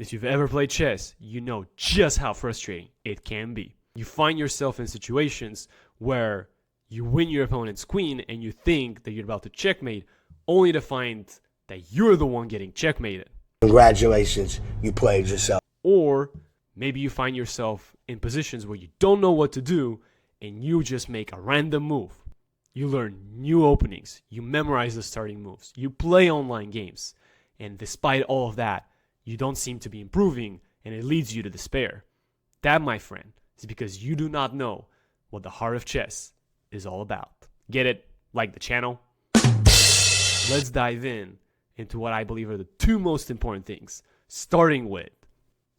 If you've ever played chess, you know just how frustrating it can be. You find yourself in situations where you win your opponent's queen and you think that you're about to checkmate, only to find that you're the one getting checkmated. Congratulations, you played yourself. Or maybe you find yourself in positions where you don't know what to do and you just make a random move. You learn new openings, you memorize the starting moves, you play online games, and despite all of that, you don't seem to be improving and it leads you to despair. That, my friend, is because you do not know what the heart of chess is all about. Get it? Like the channel? Let's dive into what I believe are the two most important things, starting with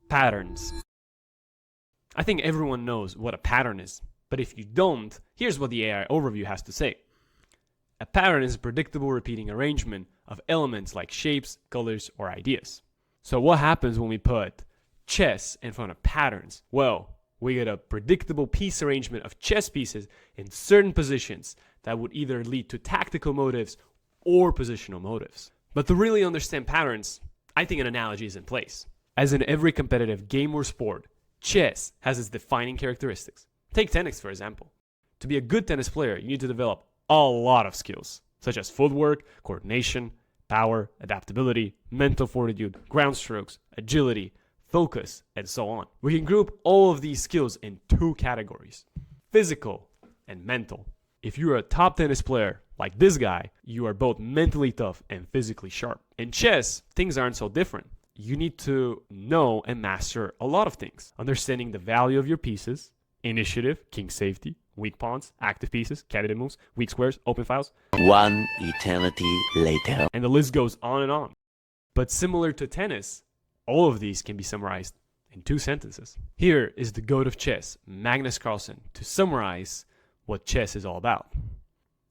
patterns. I think everyone knows what a pattern is, but if you don't, here's what the AI overview has to say. A pattern is a predictable repeating arrangement of elements like shapes, colors, or ideas. So what happens when we put chess in front of patterns? Well, we get a predictable piece arrangement of chess pieces in certain positions that would either lead to tactical motives or positional motives. But to really understand patterns, I think an analogy is in place. As in every competitive game or sport, chess has its defining characteristics. Take tennis, for example. To be a good tennis player, you need to develop a lot of skills, such as footwork, coordination, power, adaptability, mental fortitude, ground strokes, agility, focus, and so on. We can group all of these skills in two categories, physical and mental. If you're a top tennis player like this guy, you are both mentally tough and physically sharp. In chess, things aren't so different. You need to know and master a lot of things, understanding the value of your pieces, initiative, king safety, weak pawns, active pieces, candidate moves, weak squares, open files. One eternity later. And the list goes on and on. But similar to tennis, all of these can be summarized in 2 sentences. Here is the goat of chess, Magnus Carlsen, to summarize what chess is all about.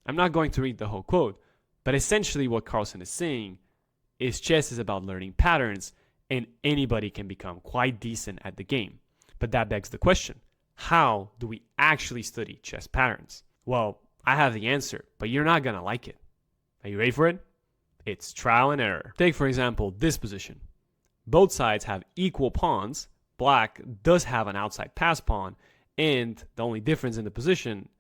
I'm not going to read the whole quote, but essentially what Carlsen is saying is chess is about learning patterns and anybody can become quite decent at the game. But that begs the question, how do we actually study chess patterns? Well, I have the answer, but you're not gonna like it. Are you ready for it? It's trial and error. Take, for example, this position. Both sides have equal pawns. Black does have an outside pass pawn, and the only difference in the position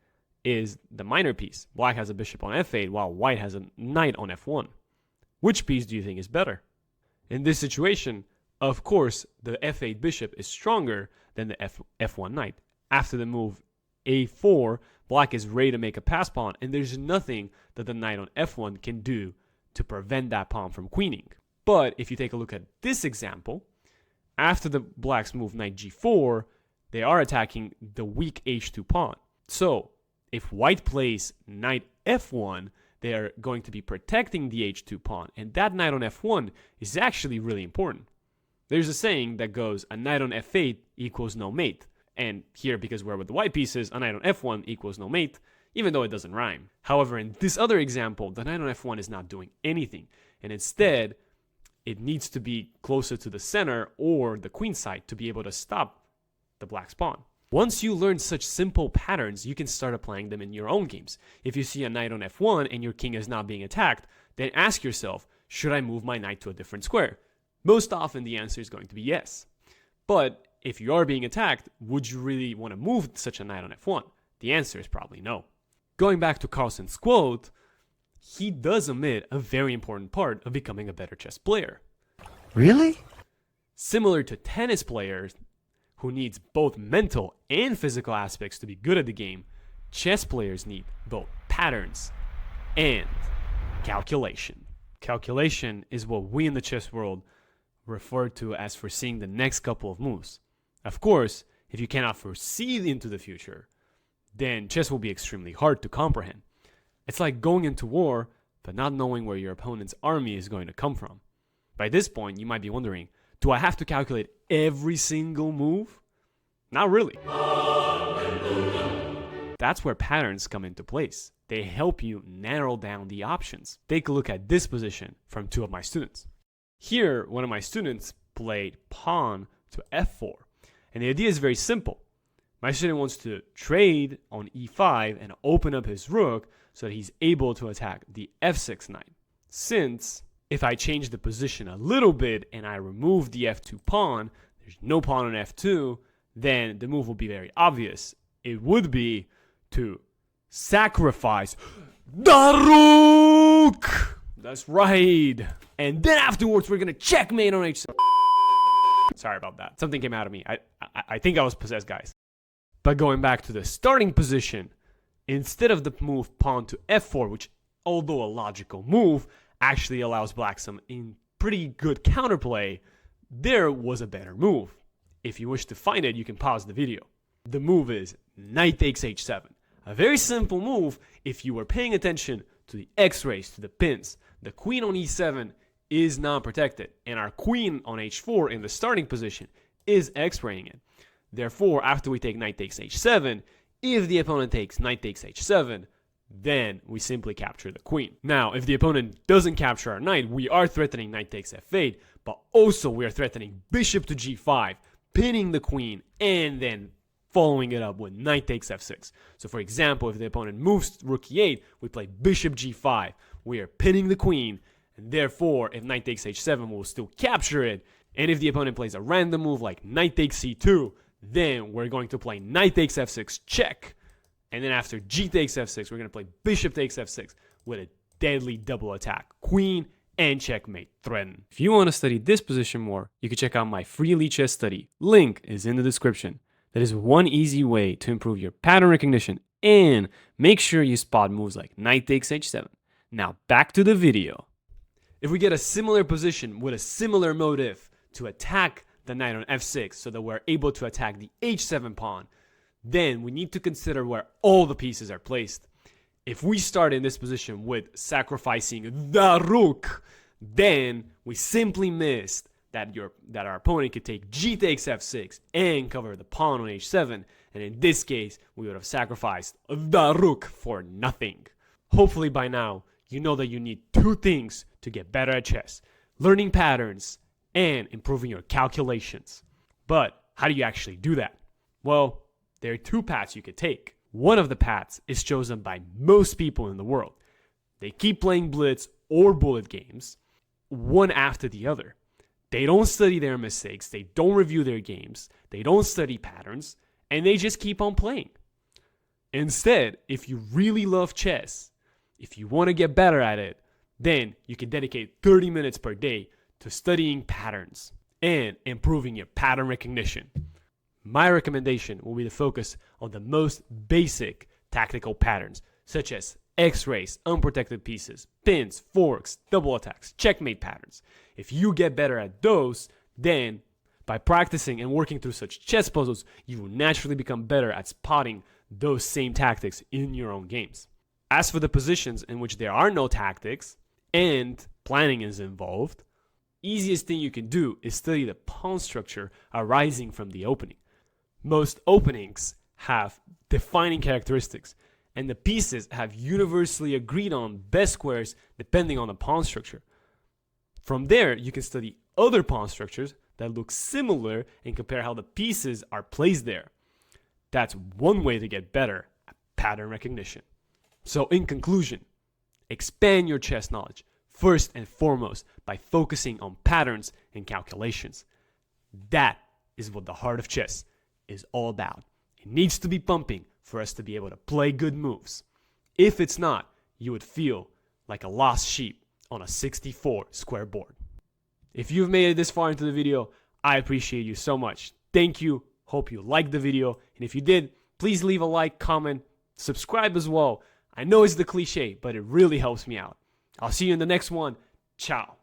is the minor piece. Black has a bishop on f8, while white has a knight on f1. Which piece do you think is better? In this situation, of course, the f8 bishop is stronger than the f1 knight. After the move a4, black is ready to make a pass pawn, and there's nothing that the knight on f1 can do to prevent that pawn from queening. But if you take a look at this example, after the blacks move knight g4, they are attacking the weak h2 pawn. So if white plays knight f1, they are going to be protecting the h2 pawn, and that knight on f1 is actually really important. There's a saying that goes, a knight on f8 equals no mate. And here, because we're with the white pieces, a knight on f1 equals no mate, even though it doesn't rhyme. However, in this other example, the knight on f1 is not doing anything, and instead, it needs to be closer to the center or the queen side to be able to stop the black's pawn. Once you learn such simple patterns, you can start applying them in your own games. If you see a knight on f1 and your king is not being attacked, then ask yourself, should I move my knight to a different square? Most often the answer is going to be yes. But if you are being attacked, would you really want to move such a knight on f1? The answer is probably no. Going back to Carlsen's quote, he does omit a very important part of becoming a better chess player. Really? Similar to tennis players, who needs both mental and physical aspects to be good at the game, chess players need both patterns and calculation. Calculation is what we in the chess world refer to as foreseeing the next couple of moves. Of course, if you cannot foresee into the future, then chess will be extremely hard to comprehend. It's like going into war, but not knowing where your opponent's army is going to come from. By this point, you might be wondering, do I have to calculate every single move? Not really. That's where patterns come into place. They help you narrow down the options. Take a look at this position from 2 of my students. Here, one of my students played pawn to f4. And the idea is very simple. My student wants to trade on e5 and open up his rook so that he's able to attack the f6 knight. Since If I change the position a little bit and I remove the f2 pawn, there's no pawn on f2, then the move will be very obvious. It would be to sacrifice the rook! That's right. And then afterwards, we're gonna checkmate on h7. Sorry about that. Something came out of me. I think I was possessed, guys. But going back to the starting position, instead of the move pawn to f4, which, although a logical move, actually allows black some pretty good counterplay, there was a better move. If you wish to find it, you can pause the video. The move is knight takes h7. A very simple move if you were paying attention to the x-rays, to the pins. The queen on e7 is not protected, and our queen on h4 in the starting position is x-raying it. Therefore, after we take knight takes h7, if the opponent takes knight takes h7, then we simply capture the queen. Now, if the opponent doesn't capture our knight, we are threatening knight takes f8, but also we are threatening bishop to g5, pinning the queen, and then following it up with knight takes f6. So for example, if the opponent moves rook e8, we play bishop g5. We are pinning the queen, and therefore, if knight takes h7, we'll still capture it. And if the opponent plays a random move like knight takes c2, then we're going to play knight takes f6 check. And then after g takes f6, we're going to play bishop takes f6 with a deadly double attack. Queen and checkmate threaten. If you want to study this position more, you can check out my free elite chess study. Link is in the description. That is one easy way to improve your pattern recognition and make sure you spot moves like knight takes h7. Now back to the video. If we get a similar position with a similar motive to attack the knight on f6 so that we're able to attack the h7 pawn, then we need to consider where all the pieces are placed. If we start in this position with sacrificing the rook, then we simply missed that our opponent could take g takes f6 and cover the pawn on h7, and in this case, we would have sacrificed the rook for nothing. Hopefully by now, you know that you need two things to get better at chess: learning patterns and improving your calculations. But how do you actually do that? Well, there are two paths you could take. One of the paths is chosen by most people in the world. They keep playing blitz or bullet games, one after the other. They don't study their mistakes, they don't review their games, they don't study patterns, and they just keep on playing. Instead, if you really love chess, if you want to get better at it, then you can dedicate 30 minutes per day to studying patterns and improving your pattern recognition. My recommendation will be to focus on the most basic tactical patterns, such as X-rays, unprotected pieces, pins, forks, double attacks, checkmate patterns. If you get better at those, then by practicing and working through such chess puzzles, you will naturally become better at spotting those same tactics in your own games. As for the positions in which there are no tactics and planning is involved, easiest thing you can do is study the pawn structure arising from the opening. Most openings have defining characteristics, and the pieces have universally agreed on best squares depending on the pawn structure. From there, you can study other pawn structures that look similar and compare how the pieces are placed there. That's one way to get better at pattern recognition. So in conclusion, expand your chess knowledge first and foremost by focusing on patterns and calculations. That is what the heart of chess is all about. It needs to be pumping for us to be able to play good moves. If it's not, you would feel like a lost sheep on a 64 square board. If you've made it this far into the video, I appreciate you so much. Thank you. Hope you liked the video. And if you did, please leave a like, comment, subscribe as well. I know it's the cliche, but it really helps me out. I'll see you in the next one. Ciao.